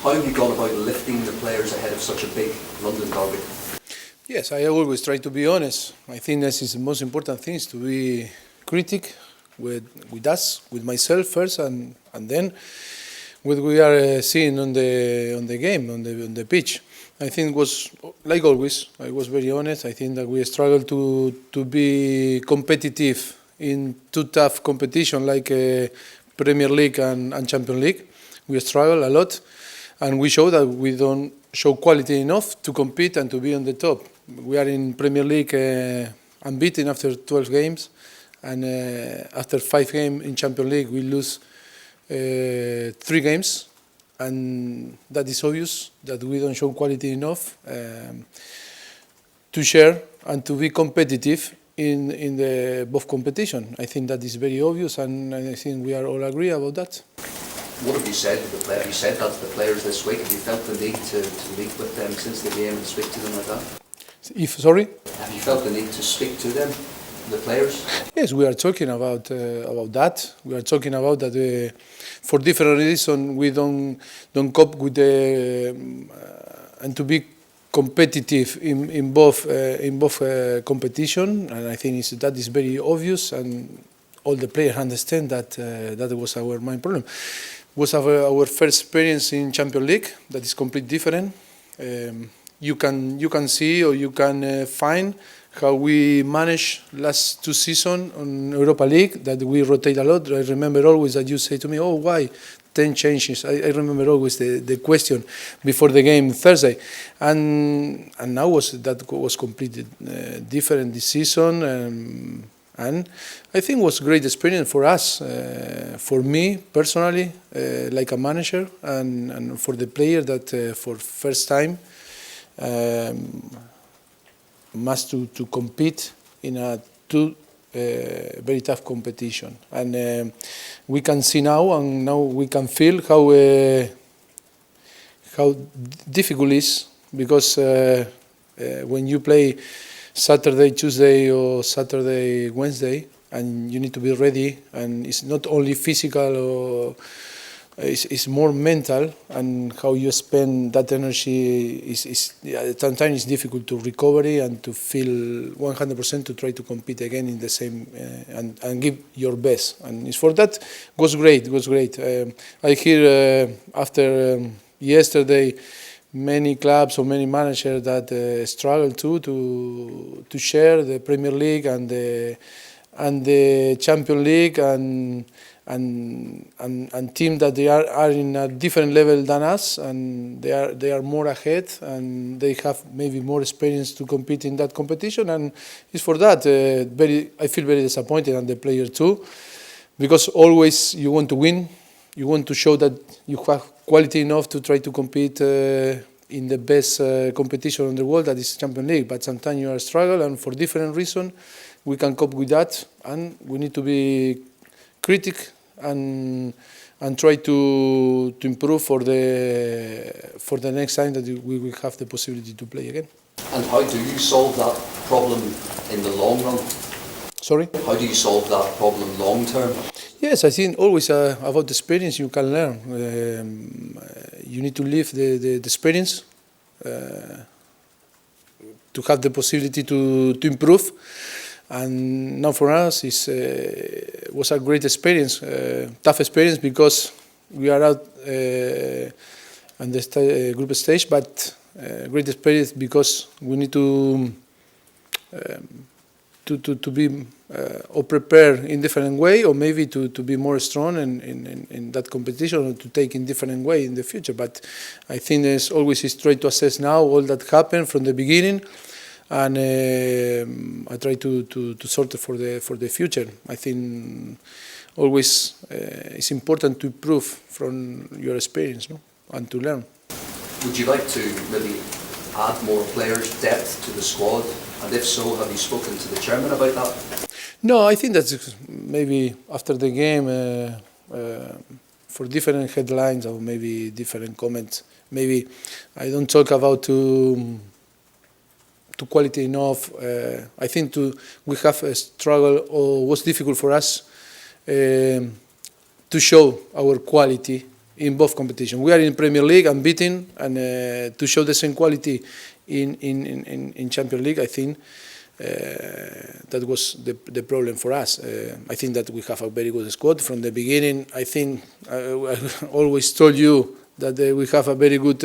How have you gone about lifting the players ahead of such a big London derby? Yes, I always try to be honest. I think this is the most important thing, is to be critic with us, with myself first, and then what we are seeing on the game, on the pitch. I think it was, like always, I was very honest. I think that we struggled to be competitive in two tough competition like Premier League and Champions League. We struggle a lot, and we show that we don't show quality enough to compete and to be on the top. We are in Premier League unbeaten after 12 games, and after 5 games in Champions League we lose 3 games, and that is obvious that we don't show quality enough to share and to be competitive in the both competition. I think that is very obvious, and I think we are all agree about that. What have you said to the players? Have you said that to the players this week? Have you felt the need to meet with them since the game and speak to them like that? Sorry? Have you felt the need to speak to them, the players? Yes, we are talking about that. We are talking about that for different reasons we don't cope with the and to be competitive in both competition, and I think that is very obvious, and all the players understand that that was our main problem. Was our first experience in Champions League that is completely different. You can see, or you can find how we managed last 2 seasons on Europa League, that we rotate a lot. I remember always that you say to me, "Oh, why 10 changes?" I remember always the question before the game Thursday, and now that was completely different this season. And I think it was a great experience for us, for me personally, like a manager, and for the player that for first time must to compete in a very tough competition. And we can see now, and now we can feel how difficult it is, because when you play Saturday, Tuesday, or Saturday, Wednesday, and you need to be ready, and it's not only physical, or it's more mental, and how you spend that energy is sometimes it's difficult to recover and to feel 100% to try to compete again in the same and give your best. And it's for that was great. I hear after yesterday, many clubs or many managers that struggle to share the Premier League and the Champions League, and teams that they are in a different level than us, and they are more ahead, and they have maybe more experience to compete in that competition. And it's for that I feel very disappointed, and the player too, because always you want to win. You want to show that you have quality enough to try to compete in the best competition in the world, that is Champions League. But sometimes you are struggle, and for different reasons, we can cope with that, and we need to be critic and try to improve for the next time that we will have the possibility to play again. And how do you solve that problem in the long run? Sorry? How do you solve that problem long term? Yes, I think always about the experience you can learn. You need to live the experience to have the possibility to improve. And now for us it was a great experience, tough experience, because we are out on the group stage, but great experience because we need to be or prepare in different way, or maybe to be more strong in that competition, or to take in different way in the future. But I think there's always is try to assess now all that happened from the beginning, and I try to sort it for the future. I think always it's important to improve from your experience, no? And to learn. Would you like to maybe add more players, depth to the squad? And if so, have you spoken to the chairman about that? No, I think that's maybe after the game, for different headlines or maybe different comments. Maybe I don't talk about to quality enough. I think we have a struggle, or was difficult for us to show our quality in both competitions. We are in Premier League unbeaten, and to show the same quality in Champions League, I think that was the problem for us. I think that we have a very good squad from the beginning. I think I always told you that we have a very good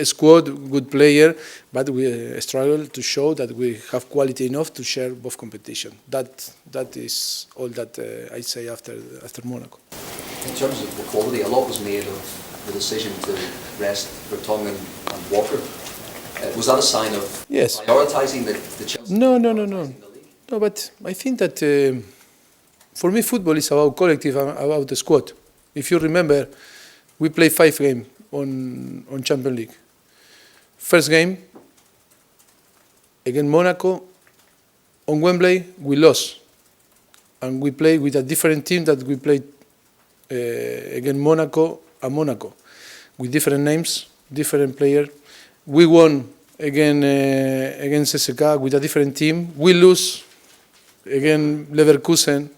squad, good player, but we struggle to show that we have quality enough to share both competition. That is all that I say after Monaco. In terms of the quality, a lot was made of the decision to rest Vertonghen and Walker. Was that a sign of Yes. prioritising the Chelsea? No. The league? No, but I think that for me football is about collective, about the squad. If you remember, we played 5 games on Champions League. First game against Monaco on Wembley, we lost, and we played with a different team that we played against Monaco and Monaco, with different names, different players. We won against SK with a different team. We lose against Leverkusen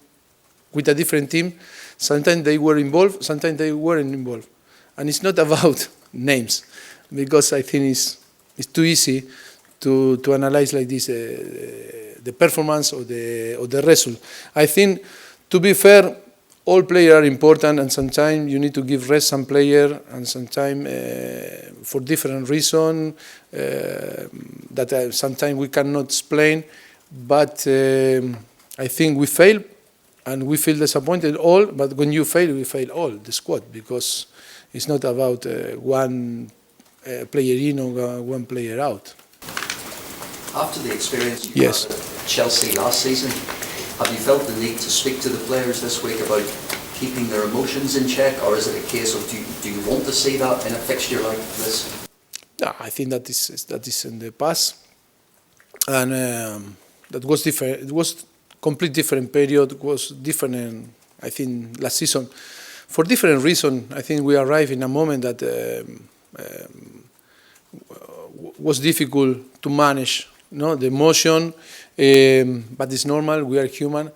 with a different team. Sometimes they were involved, sometimes they weren't involved. And it's not about names, because I think it's too easy to analyze like this the performance or the result. I think, to be fair, all players are important, and sometimes you need to give rest some player, and sometimes for different reasons that sometimes we cannot explain. But I think we fail, and we feel disappointed all. But when you fail, we fail all the squad, because it's not about one player in or one player out. After the experience you Yes. had at Chelsea last season, have you felt the need to speak to the players this week about keeping their emotions in check, or is it a case of do you want to see that in a fixture like this? No, I think that is in the past, and that was different. It was complete different period. It was different. I think last season, for different reasons. I think we arrived in a moment that was difficult to manage. The emotion, but it's normal. We are human.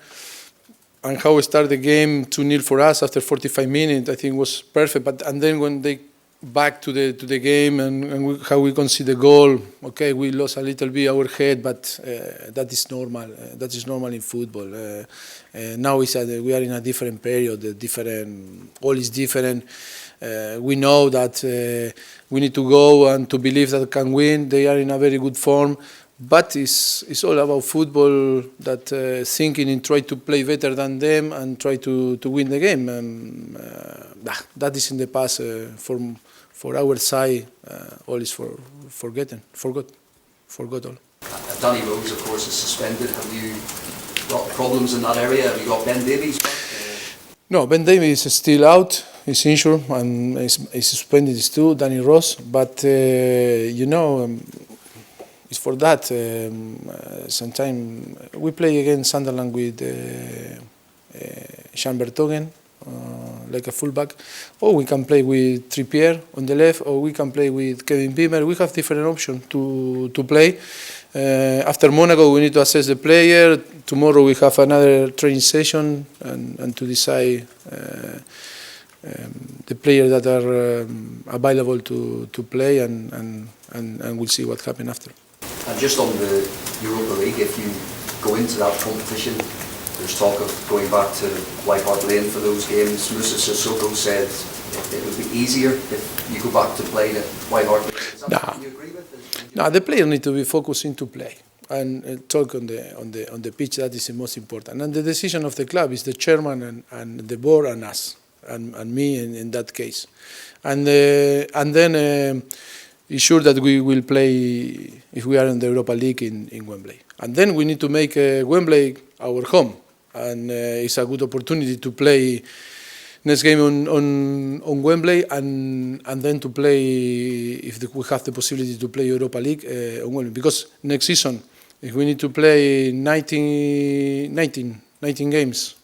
And how we start the game 2-0 for us after 45 minutes, I think was perfect. And then when they back to the game and how we concede the goal, okay, we lost a little bit our head, but that is normal. That is normal in football. Now we are in a different period. All is different. We know that we need to go and to believe that can win. They are in a very good form. But it's all about football, that thinking and try to play better than them and try to win the game. And that is in the past. For our side, all is forgot all. Danny Rose, of course, is suspended. Have you got problems in that area? Have you got Ben Davies back? No, Ben Davies is still out. He's injured and is suspended too. Danny Rose, but it's for that. Sometimes we play against Sunderland with Jean Vertonghen, like a fullback, or we can play with Trippier on the left, or we can play with Kevin Beamer. We have different options to play. After Monaco, we need to assess the player. Tomorrow we have another training session and to decide the players that are available to play, and we'll see what happens after. And just on the Europa League, if you go into that competition, there's talk of going back to White Hart Lane for those games. Moussa Sissoko said it would be easier if you go back to play at White Hart Lane. Is that something you agree with? No, the player need to be focusing to play and talk on the pitch. That is the most important. And the decision of the club is the chairman and the board and us and me in that case. And then it's sure that we will play if we are in the Europa League in Wembley. And then we need to make Wembley our home. And it's a good opportunity to play next game on Wembley, and then to play, if we have the possibility to play Europa League on Wembley. Because next season, if we need to play 19 games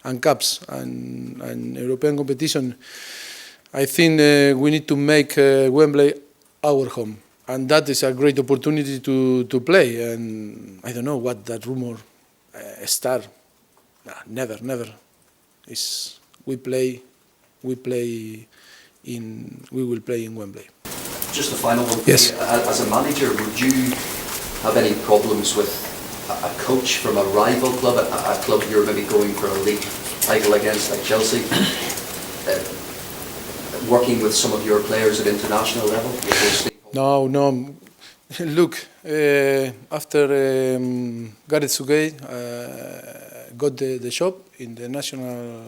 and cups and European competition, I think we need to make Wembley our home. And that is a great opportunity to play. And I don't know what that rumor start. Never. We play we will play in Wembley. Just a final one. Yes. As a manager, would you have any problems with a coach from a rival club, a club you're maybe going for a league title against, like Chelsea, working with some of your players at international level? No. Look, after Gareth Southgate got the job in the national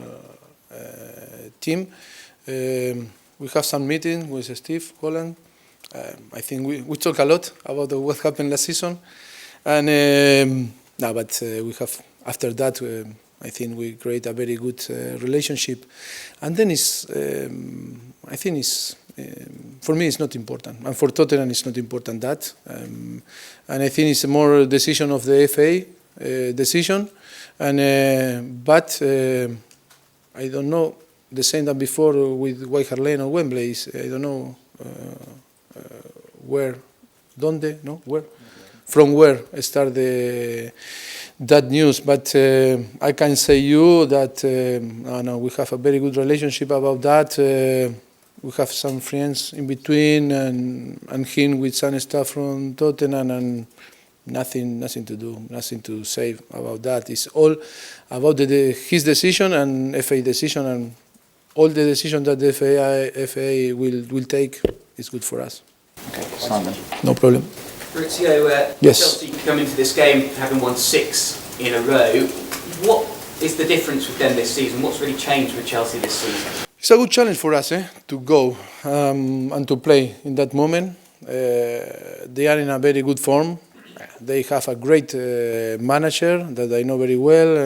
team, we have some meetings with Steve Holland. I think we talk a lot about what happened last season, and we have after that. I think we create a very good relationship, and then I think for me it's not important, and for Tottenham it's not important that, and I think it's more a decision of the FA decision, and but I don't know the same than before with White Hart Lane or Wembley. I don't know from where start that news, but I can say you that we have a very good relationship about that. We have some friends in between, and him with some stuff from Tottenham, and nothing to do, nothing to say about that. It's all about his decision and FA decision, and all the decisions that the FA will take is good for us. Okay, Simon. No problem. Mauricio, yes. Chelsea come into this game having won 6 in a row. What is the difference with them this season? What's really changed with Chelsea this season? It's a good challenge for us to go and to play in that moment. They are in a very good form. They have a great manager that I know very well,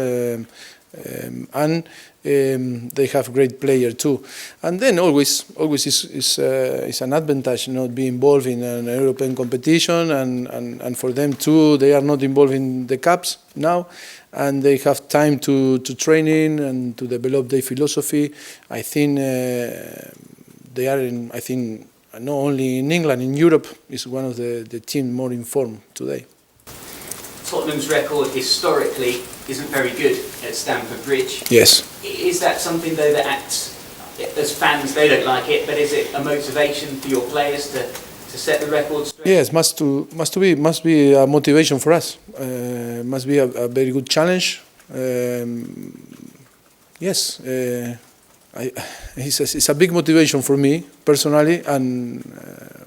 and they have great player too. And then always is an advantage not be involved in an European competition, and for them too, they are not involved in the cups now, and they have time to training and to develop their philosophy. I think they are in. I think not only in England, in Europe, is one of the team more informed today. Tottenham's record historically isn't very good at Stamford Bridge. Yes. Is that something though that acts, as fans they don't like it, but is it a motivation for your players to set the record straight? Yes, must be a motivation for us. Must be a very good challenge. Yes, it's a big motivation for me personally, and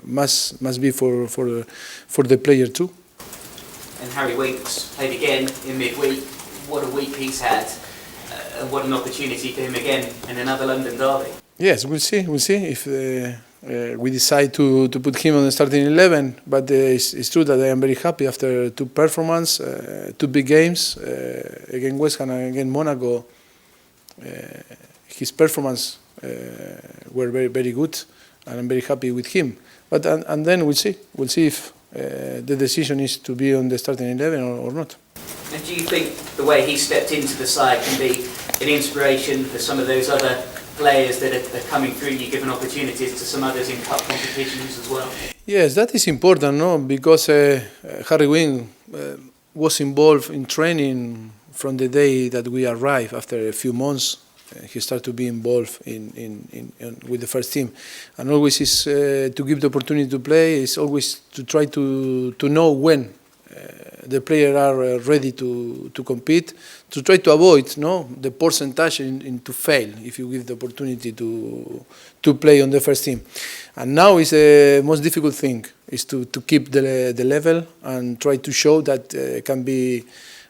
must be for the player too. And Harry Winks played again in midweek. What a week he's had. What an opportunity for him again in another London derby. Yes, we'll see if we decide to put him on the starting 11. But it's true that I am very happy after 2 performances, 2 big games against West Ham and against Monaco. His performance were very, very good, and I'm very happy with him. But and then we'll see if the decision is to be on the starting 11 or not. And do you think the way he stepped into the side can be an inspiration for some of those other players that are coming through? You given opportunities to some others in cup competitions as well? Yes, that is important, no? Because Harry Winks was involved in training from the day that we arrived. After a few months, he started to be involved with the first team, and always is to give the opportunity to play. Is always to try to know when the players are ready to compete, to try to avoid the percentage to fail if you give the opportunity to play on the first team. And now is the most difficult thing is to keep the level and try to show that can be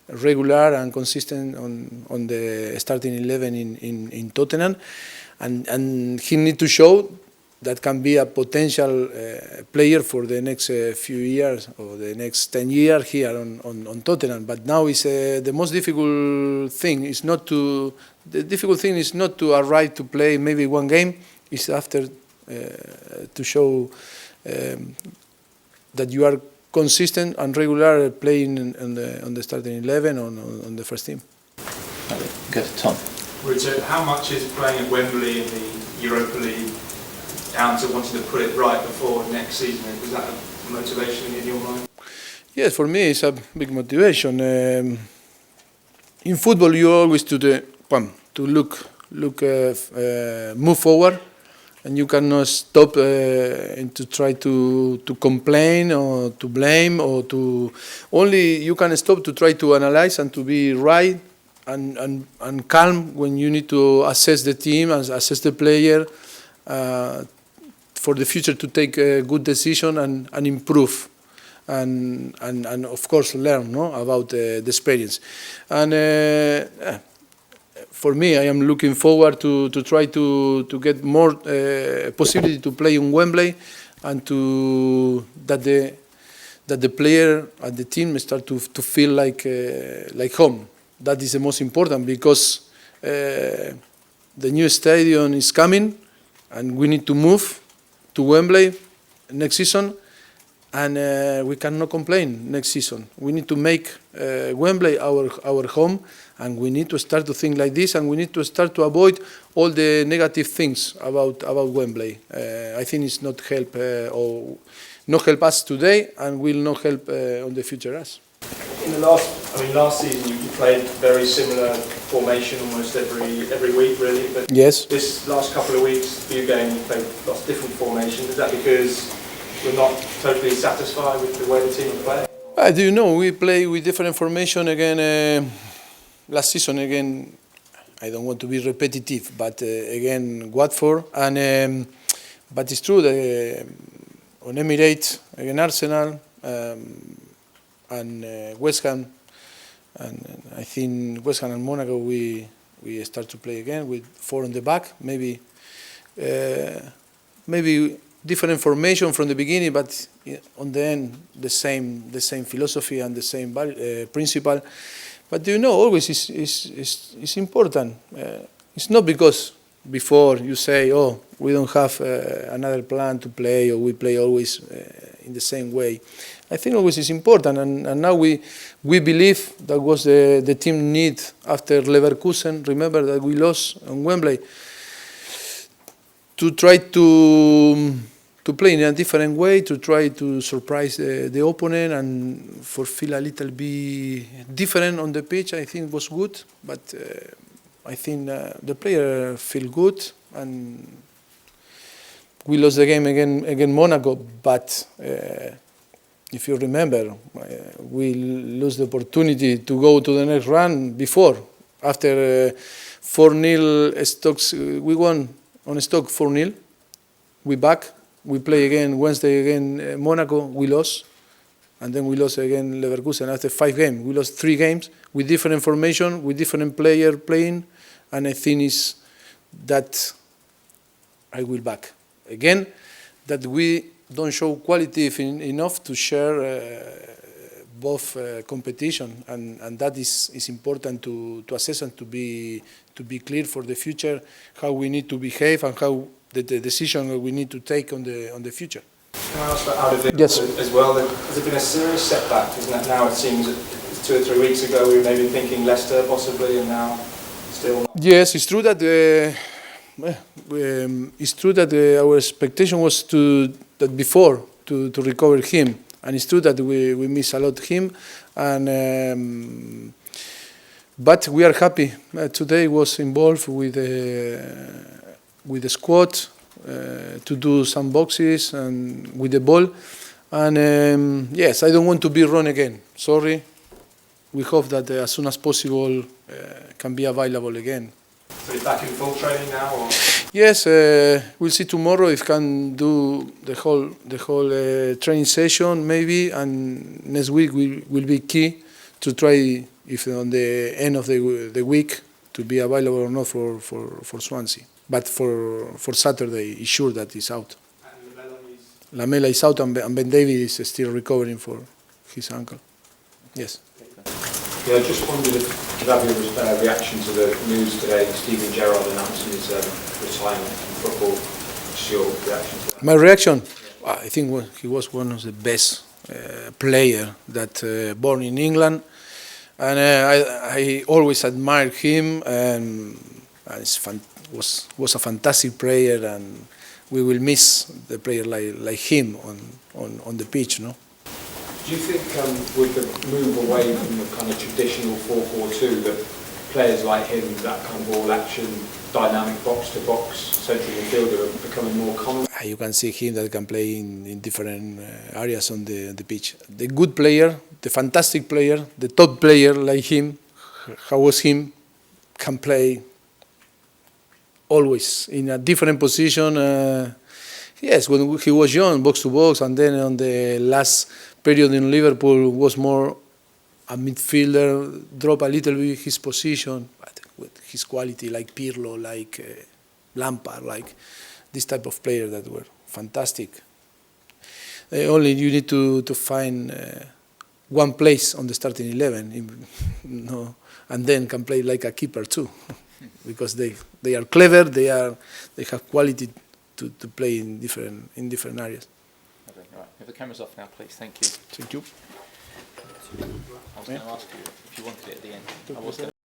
regular and consistent on the starting 11 in Tottenham, and he need to show that can be a potential player for the next few years or the next 10 years here on Tottenham. But now is the most difficult thing is not to arrive to play maybe 1 game. Is after to show that you are consistent and regular playing on the starting 11 on the first team. Go to Tom. Mauricio, how much is playing at Wembley in the Europa League down to wanting to put it right before next season? Was that a motivation in your mind? Yes, for me it's a big motivation. In football, you always to look move forward, and you cannot stop and to try to complain or to blame or to only you can stop to try to analyze and to be right and calm when you need to assess the team, assess the player for the future to take a good decision and improve. And of course learn about the experience. And for me, I am looking forward to try to get more possibility to play in Wembley, and that the player and the team start to feel like home. That is the most important, because the new stadium is coming, and we need to move to Wembley next season. And we cannot complain next season. We need to make Wembley our home, and we need to start to think like this, and we need to start to avoid all the negative things about Wembley. I think it's not help us today, and will not help on the future us. In the last season you played very similar formation almost every week, really. But yes. This last couple of weeks, few games, you played lots of different formations. Is that because you're not totally satisfied with the way the team are playing? Do you know, we play with different formation again last season again. I don't want to be repetitive, but again Watford, and but it's true that on Emirates again Arsenal and West Ham, and I think West Ham and Monaco we start to play again with 4 on the back, maybe different formation from the beginning, but on the end the same philosophy and the same principle. But you know, always is important. It's not because before you say, oh, we don't have another plan to play, or we play always in the same way. I think always is important, and now we believe that was the team need after Leverkusen. Remember that we lost on Wembley. To try to play in a different way, to try to surprise the opponent and for feel a little bit different on the pitch, I think was good. But I think the player feel good, and we lost the game again Monaco. But if you remember, we lose the opportunity to go to the next round before. After 4-0 Stokes, we won on Stoke 4-0. We back. We play again Wednesday again Monaco. We lost, and then we lost again Leverkusen after 5 games. We lost 3 games with different formation, with different player playing, and I think is that I will back again. That we don't show quality enough to share both competition, and that is important to assess and to be clear for the future how we need to behave and how the decision we need to take on the future. Can I ask that out of it yes. as well? Has it been a serious setback? Isn't that now? It seems 2 or 3 weeks ago we were maybe thinking Leicester possibly, and now still not. Yes, it's true that our expectation was that before to recover him, and it's true that we miss a lot him, and but we are happy. Today was involved with the squad to do some boxes and with the ball, and yes, I don't want to be wrong again. Sorry. We hope that as soon as possible can be available again. So he's back in full training now, or? Yes, we'll see tomorrow if can do the whole training session maybe, and next week will be key to try if on the end of the week to be available or not for Swansea. But for Saturday, it's sure that he's out. And Lamela is out, and Ben Davies is still recovering for his ankle. Yes. Yeah, I just wondered if you could have your reaction to the news today, Steven Gerrard announcing his retirement from football. What's your reaction to that? My reaction? I think he was one of the best players that born in England, and I always admired him, and was a fantastic player, and we will miss the player like him on the pitch, no? Do you think with the move away from the kind of traditional 4-4-2 that players like him, that kind of all-action, dynamic box-to-box central midfielder, are becoming more common? You can see him that can play in different areas on the pitch. The good player, the fantastic player, the top player like him, how was him, can play always in a different position. Yes, when he was young, box to box, and then on the last period in Liverpool was more a midfielder, drop a little bit his position, but with his quality, like Pirlo, like Lampard, like this type of player that were fantastic. Only you need to find one place on the starting 11, and then can play like a keeper too, because they are clever, they have quality to play in different areas. Okay, all right. If the camera's off now, please. Thank you. Thank you. I was going to ask you if you wanted it at the end. I was going to